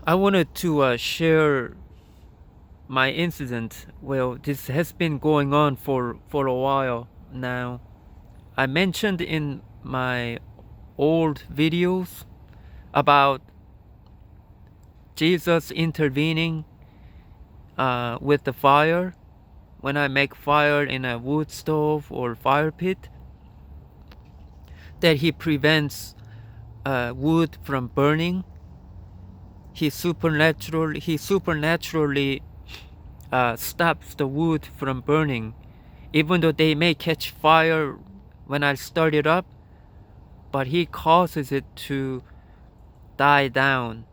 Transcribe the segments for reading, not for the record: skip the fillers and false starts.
I wanted to share my incident. Well, this has been going on for a while now. I mentioned in my old videos about Jesus intervening with the fire when I make fire in a wood stove or fire pit, that he prevents wood from burning. He supernaturally stops the wood from burning, even though they may catch fire when I start it up, but he causes it to die down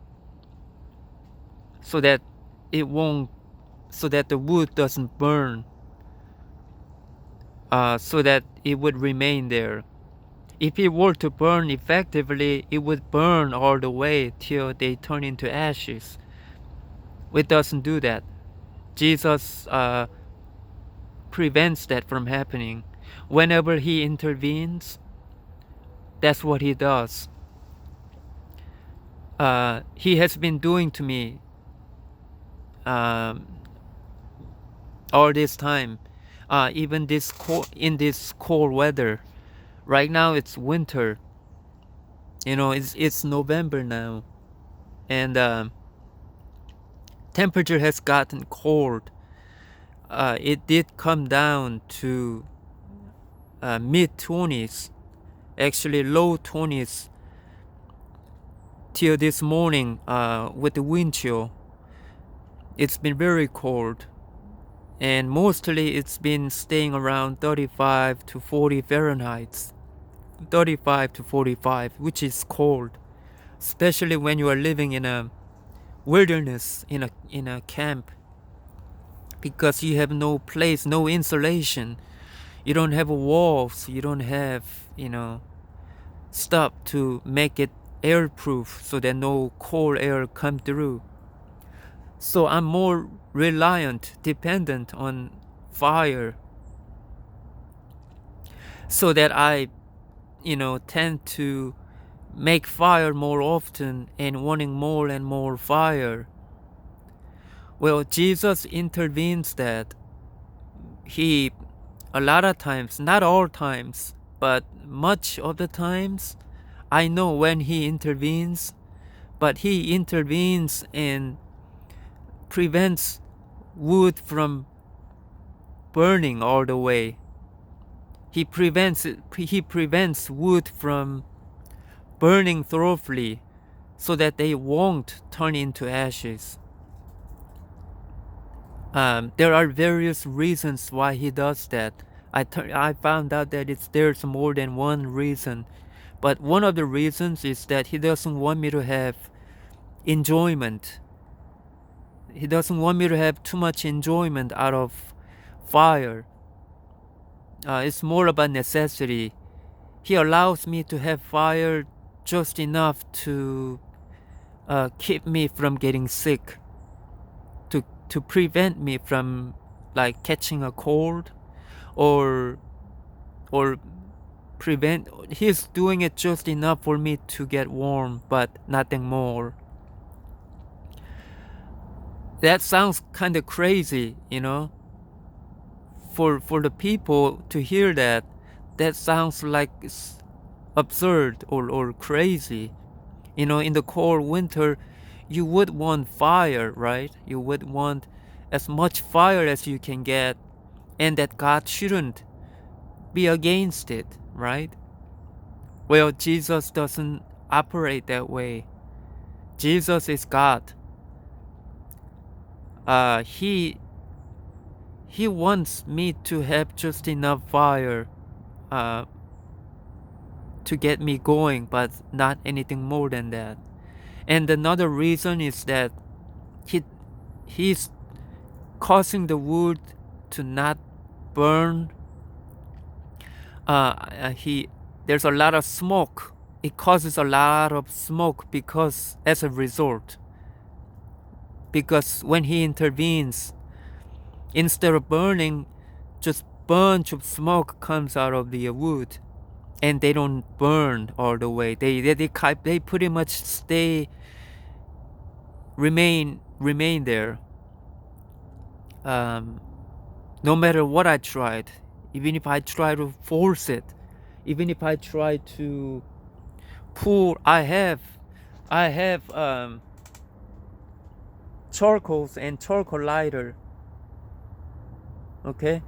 so that it won't, so that the wood doesn't burn, so that it would remain there. If it were to burn effectively, it would burn all the way till they turn into ashes. It doesn't do that. Jesus prevents that from happening. Whenever he intervenes, that's what he does. He has been doing to me all this time, even in this cold weather. Right now it's winter. It's November now, and temperature has gotten cold. It did come down to mid 20s, actually low 20s, till this morning with the wind chill. It's been very cold, and mostly it's been staying around 35 to 40 Fahrenheit. 35 to 45, which is cold, especially when you are living in a wilderness, in a camp, because you have no place, no insulation. You don't have walls, you don't have stuff to make it airproof so that no cold air come through. So I'm more dependent on fire, so that I tend to make fire more often and wanting more and more fire. Well, Jesus intervenes that. He, a lot of times, not all times, but much of the times, I know when he intervenes, but he intervenes and prevents wood from burning all the way. He prevents wood from burning thoroughly, so that they won't turn into ashes. There are various reasons why he does that. I found out that there's more than one reason, but one of the reasons is that he doesn't want me to have enjoyment. He doesn't want me to have too much enjoyment out of fire. It's more about necessity. He allows me to have fire just enough to keep me from getting sick, to prevent me from like catching a cold, or prevent. He's doing it just enough for me to get warm, but nothing more. That sounds kind of crazy, for the people to hear that. That sounds like it's absurd or crazy. In the cold winter, you would want fire, right? You would want as much fire as you can get, and that God shouldn't be against it, right? Well, Jesus doesn't operate that way. Jesus is God. He wants me to have just enough fire to get me going, but not anything more than that. And another reason is that he's causing the wood to not burn. There's a lot of smoke. It causes a lot of smoke as a result. Because when he intervenes, instead of burning, just bunch of smoke comes out of the wood, and they don't burn all the way. They pretty much stay remain there. No matter what I tried, even if I try to force it, even if I try to pull, I have charcoals and charcoal lighter. Okay,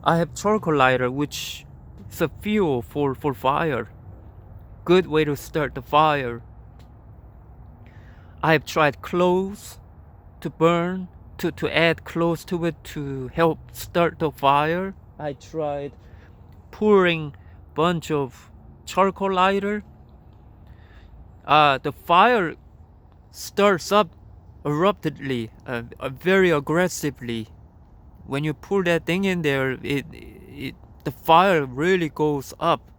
I have charcoal lighter, which is a fuel for fire. Good way to start the fire. I have tried clothes to burn, to add clothes to it to help start the fire. I tried pouring bunch of charcoal lighter. The fire starts up abruptly, very aggressively. When you pour that thing in there, the fire really goes up.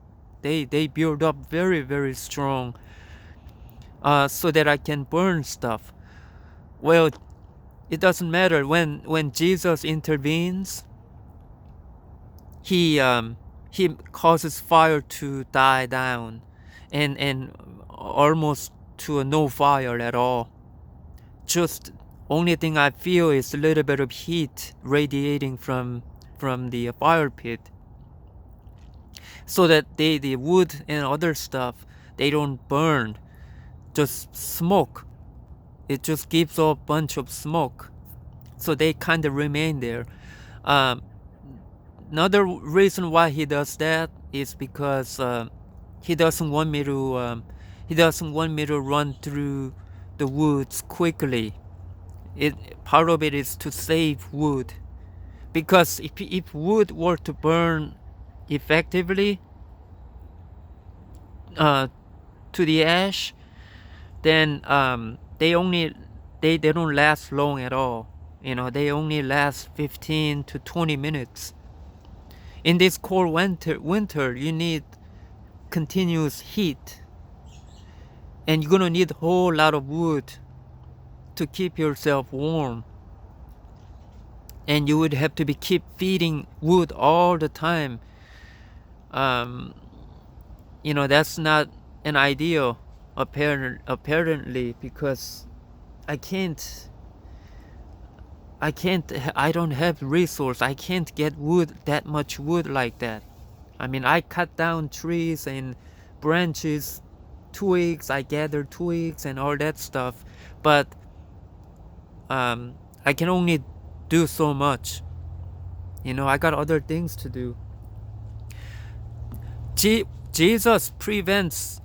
They build up very, very strong, so that I can burn stuff. Well, it doesn't matter. When Jesus intervenes, he causes fire to die down, and almost to no fire at all. Just only thing I feel is a little bit of heat radiating from the fire pit, so that the wood and other stuff, they don't burn, just smoke. It just gives off a bunch of smoke, so they kind of remain there. Another reason why he does that is because he doesn't want me to run through the woods quickly. Part of it is to save wood, because if wood were to burn effectively to the ash, then they don't last long at all. They only last 15 to 20 minutes. In this cold winter, you need continuous heat, and you're gonna need a whole lot of wood to keep yourself warm, and you would have to keep feeding wood all the time. That's not an ideal, apparently, because I don't have resource. I can't get that much wood like that. I mean, I cut down trees and branches, twigs, I gather twigs and all that stuff, but I can only do so much. I got other things to do. Jesus prevents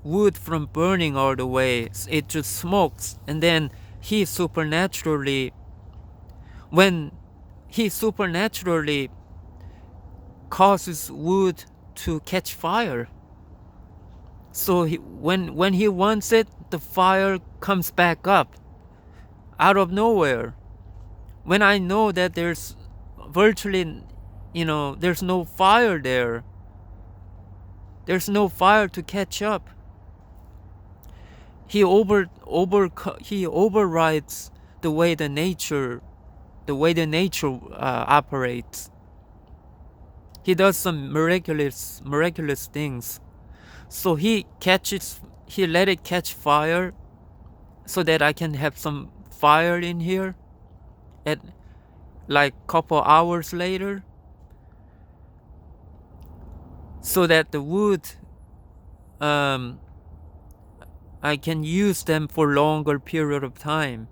wood from burning all the way. It just smokes, and then when he supernaturally causes wood to catch fire. So when he wants it, the fire comes back up out of nowhere. When I know that there's virtually, there's no fire there. There's no fire to catch up. He overrides the way the nature operates. He does some miraculous things. So he let it catch fire, so that I can have some fire in here at like couple hours later, so that the wood, I can use them for longer period of time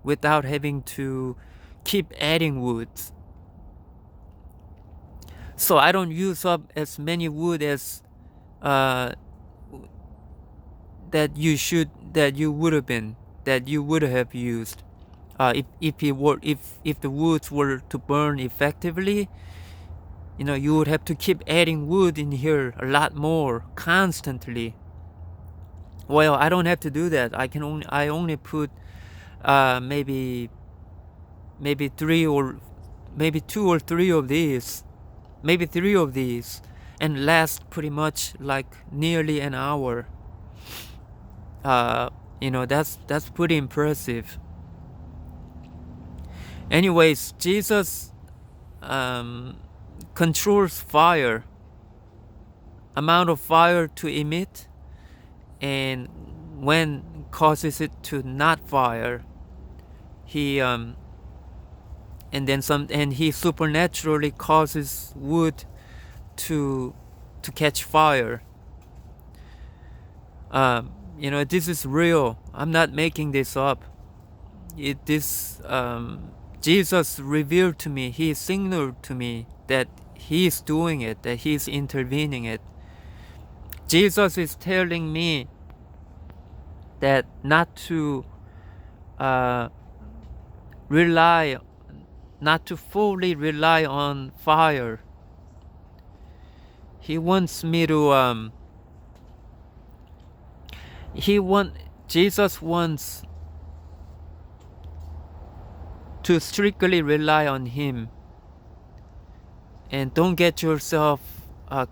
without having to keep adding wood. So I don't use up as many wood as that you would have used if the woods were to burn effectively. You would have to keep adding wood in here a lot more constantly. Well, I don't have to do that. I only put maybe 3 or maybe 2 or 3 of these, maybe 3 of these, and last pretty much like nearly an hour. That's pretty impressive. Anyways, Jesus controls fire, amount of fire to emit, and when causes it to not fire. He and he supernaturally causes wood to catch fire. This is real. I'm not making this up. Jesus revealed to me, he signaled to me that he is doing it, that he is intervening it. Jesus is telling me that not to fully rely on fire. He wants me to Jesus wants to strictly rely on him, and don't get yourself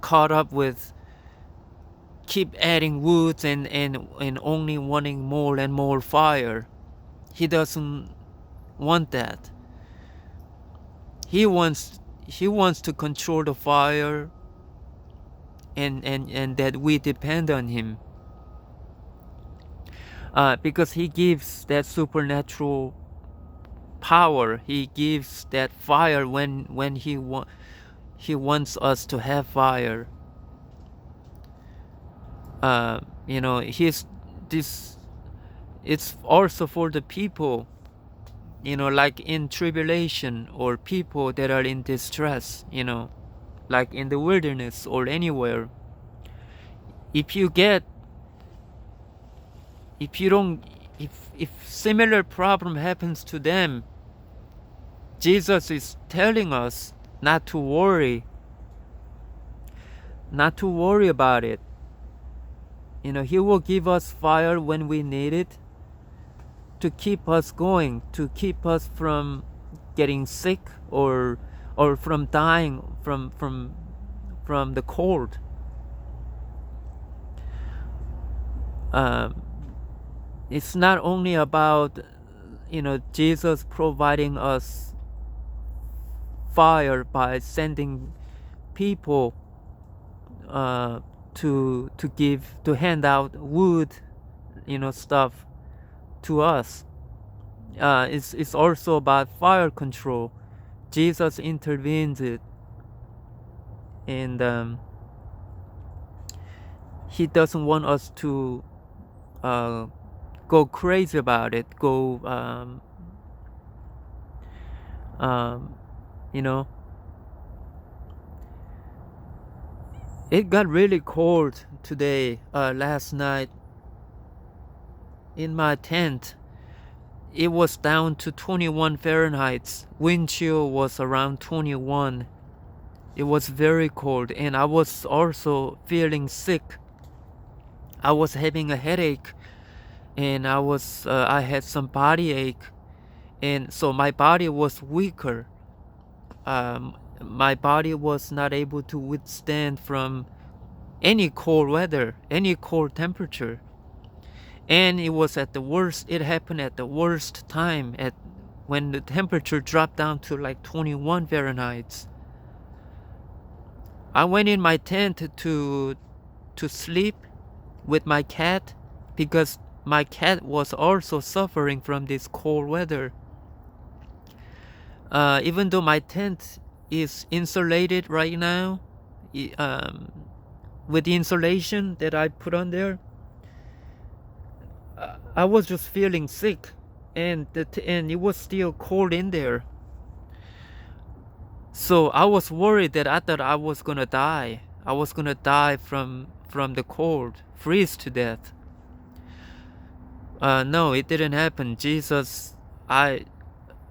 caught up with keep adding wood and only wanting more and more fire. He doesn't want that. He wants to control the fire, and that we depend on him, because he gives that supernatural power. He gives that fire when he wants us to have fire. It's also for the people, like in tribulation, or people that are in distress, like in the wilderness or anywhere. If similar problem happens to them, Jesus is telling us not to worry about it. He will give us fire when we need it, to keep us going, to keep us from getting sick or from dying from the cold. It's not only about Jesus providing us fire by sending people to hand out wood, stuff to us. It's also about fire control. Jesus intervenes it, and he doesn't want us to go crazy about it. It got really cold today, last night. In my tent, it was down to 21 Fahrenheit. Wind chill was around 21. It was very cold, and I was also feeling sick. I was having a headache, and I had some body ache, and so my body was weaker. My body was not able to withstand from any cold weather, any cold temperature. And it was at the worst. It happened at the worst time, when the temperature dropped down to like 21 Fahrenheit. I went in my tent to sleep with my cat, because my cat was also suffering from this cold weather. Even though my tent is insulated right now, with the insulation that I put on there, I was just feeling sick, and it was still cold in there. So I was worried that I thought I was gonna die. I was gonna die from the cold, freeze to death. No, it didn't happen. Jesus, I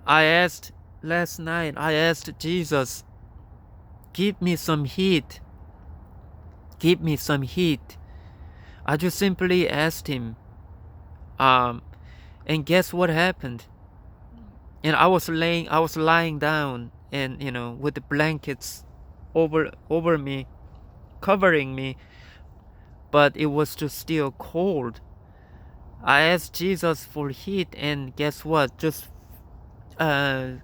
asked last night, I asked Jesus, give me some heat. Give me some heat. I just simply asked him. And guess what happened? And I was lying down, and with the blankets over me, covering me, but it was just still cold. I asked Jesus for heat, and guess what? Just 10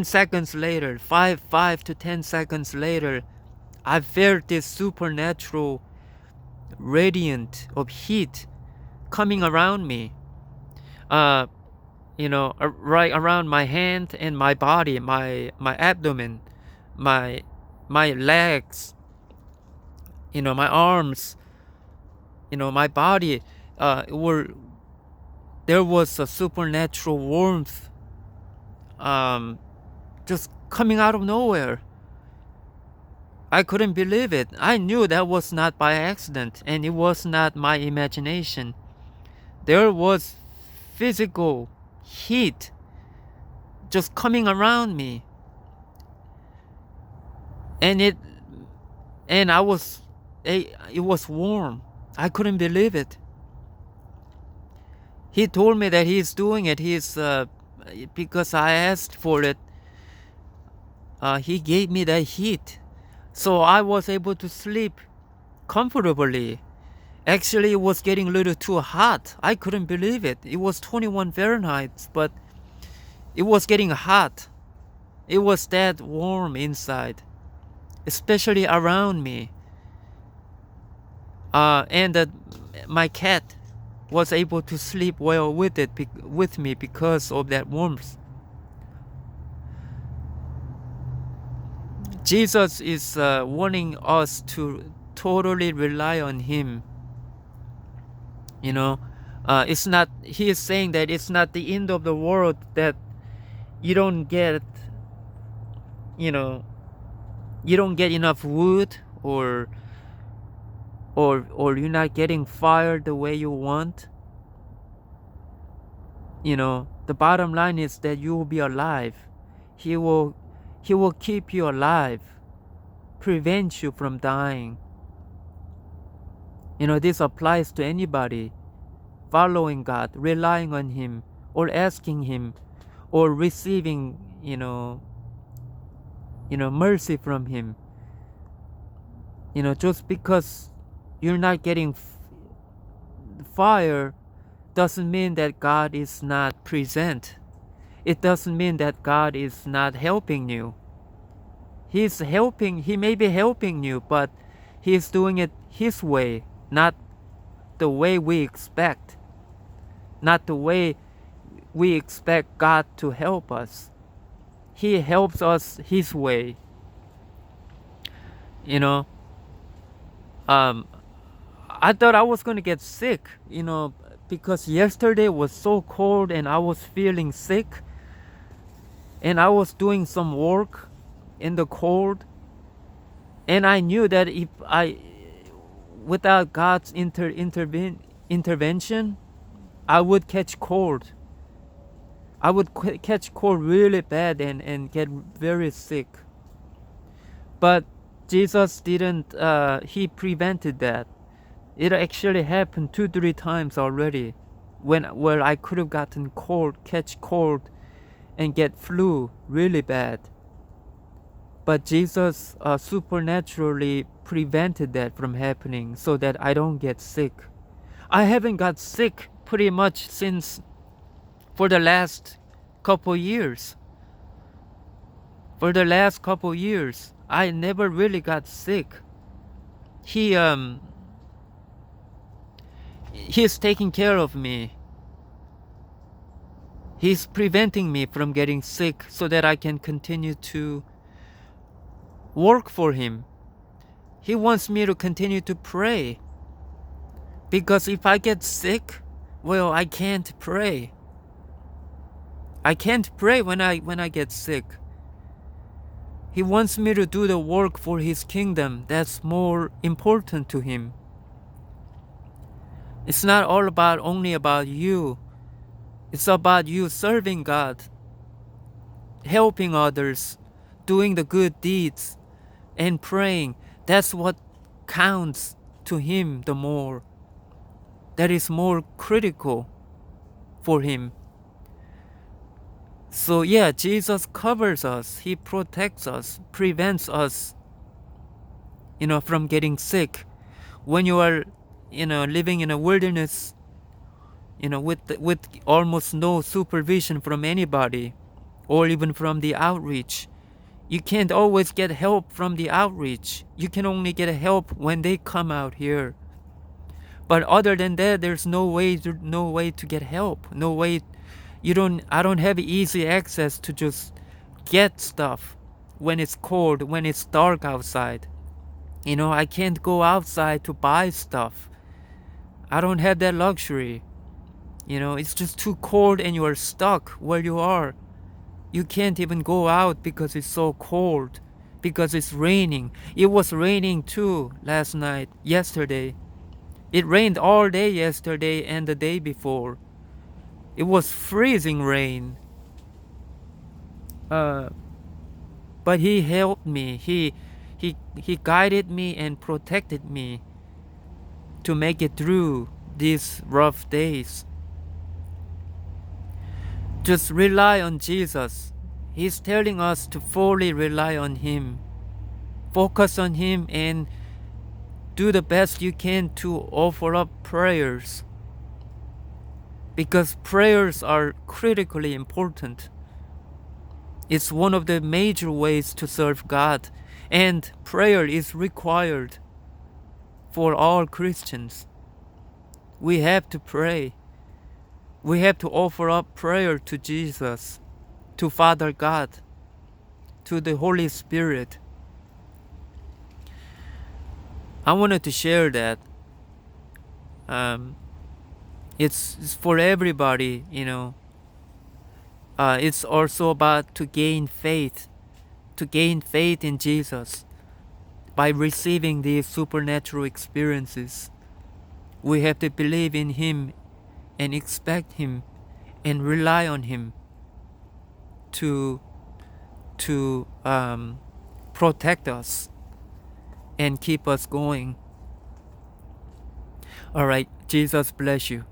seconds later, 5 to 10 seconds later, I felt this supernatural radiant of heat coming around me, right around my hand and my body, my abdomen, my legs, my arms, my body. There was a supernatural warmth, just coming out of nowhere. I couldn't believe it. I knew that was not by accident, and it was not my imagination. There was physical heat just coming around me, and it was warm. I couldn't believe it. He told me that he's doing it. Because I asked for it. He gave me that heat, so I was able to sleep comfortably. Actually, it was getting a little too hot. I couldn't believe it. It was 21 Fahrenheit, but it was getting hot. It was that warm inside, especially around me. And my cat was able to sleep well with me because of that warmth. Jesus is wanting us to totally rely on Him. It's not. He is saying that it's not the end of the world that you don't get, you don't get enough wood, or you're not getting fire the way you want. The bottom line is that you will be alive. He will keep you alive, prevent you from dying. This applies to anybody following God, relying on Him, or asking Him, or receiving, mercy from Him. Just because you're not getting fire doesn't mean that God is not present. It doesn't mean that God is not helping you. He may be helping you, but He's doing it His way, not the way we expect. Not the way we expect God to help us. He helps us His way. I thought I was going to get sick, because yesterday was so cold and I was feeling sick. And I was doing some work in the cold. And I knew that without God's intervention, I would catch cold. I would catch cold really bad and get very sick. But Jesus didn't, He prevented that. It actually happened 2-3 times already where I could have gotten cold, catch cold, and get flu really bad. But Jesus supernaturally prevented that from happening so that I don't get sick. I haven't got sick pretty much for the last couple years. For the last couple years, I never really got sick. He's taking care of me. He's preventing me from getting sick so that I can continue to work for Him. He wants me to continue to pray. Because if I get sick, well, I can't pray. I can't pray when I get sick. He wants me to do the work for His kingdom. That's more important to Him. It's not all only about you. It's about you serving God, helping others, doing the good deeds, and praying. That's what counts to Him the more. That is more critical for Him. So yeah, Jesus covers us. He protects us, prevents us, from getting sick. When you are, living in a wilderness, with almost no supervision from anybody, or even from the outreach, you can't always get help from the outreach. You can only get help when they come out here. But other than that, there's no way to get help. No way. I don't have easy access to just get stuff when it's cold, when it's dark outside. I can't go outside to buy stuff. I don't have that luxury. It's just too cold and you are stuck where you are. You can't even go out because it's so cold, because it's raining. It was raining too yesterday. It rained all day yesterday and the day before. It was freezing rain. But he helped me. He guided me and protected me to make it through these rough days. Just rely on Jesus. He's telling us to fully rely on Him. Focus on Him and do the best you can to offer up prayers. Because prayers are critically important. It's one of the major ways to serve God, and prayer is required for all Christians. We have to pray. We have to offer up prayer to Jesus, to Father God, to the Holy Spirit. I wanted to share that. It's for everybody, It's also about to gain faith in Jesus by receiving these supernatural experiences. We have to believe in Him and expect Him and rely on Him to protect us and keep us going. All right, Jesus bless you.